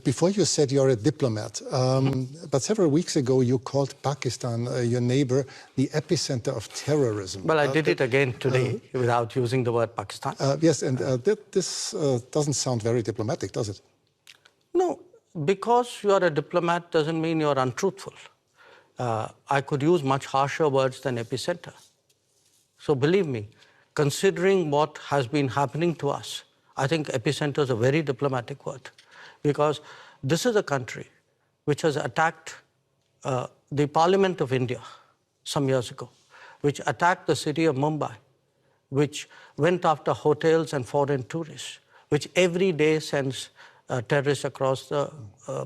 before you said you're a diplomat, but several weeks ago you called Pakistan, your neighbor, the epicenter of terrorism. Well, I did it again today without using the word Pakistan. Yes, and this doesn't sound very diplomatic, does it? No, because you are a diplomat doesn't mean you're untruthful. I could use much harsher words than epicenter. So believe me, considering what has been happening to us, I think epicenter is a very diplomatic word, because this is a country which has attacked the Parliament of India some years ago, which attacked the city of Mumbai, which went after hotels and foreign tourists, which every day sends terrorists across the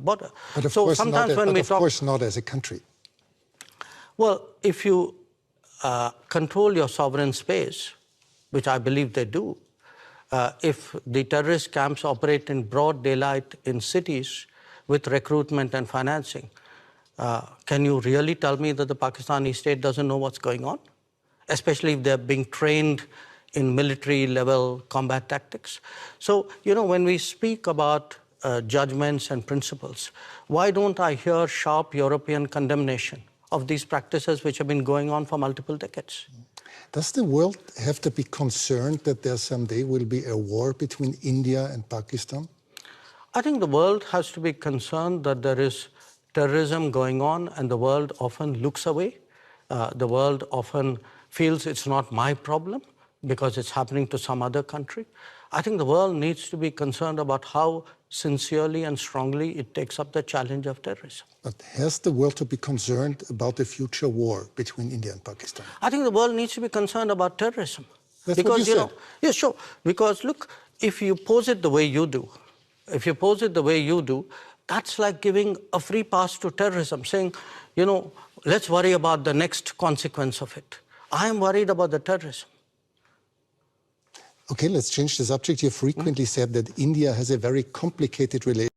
border. But of course not as a country. Well, if you control your sovereign space, which I believe they do, if the terrorist camps operate in broad daylight in cities with recruitment and financing, can you really tell me that the Pakistani state doesn't know what's going on? Especially if they're being trained in military-level combat tactics. So, you know, when we speak about judgments and principles, why don't I hear sharp European condemnation of these practices which have been going on for multiple decades? Does the world have to be concerned that there someday will be a war between India and Pakistan? I think the world has to be concerned that there is terrorism going on, and the world often looks away. The world often feels it's not my problem because it's happening to some other country. I think the world needs to be concerned about how sincerely and strongly it takes up the challenge of terrorism. But has the world to be concerned about the future war between India and Pakistan? I think the world needs to be concerned about terrorism. That's because, what you said. Yeah, sure. Because look, if you pose it the way you do, that's like giving a free pass to terrorism, saying, you know, let's worry about the next consequence of it. I am worried about the terrorism. Okay, let's change the subject. You frequently said that India has a very complicated relationship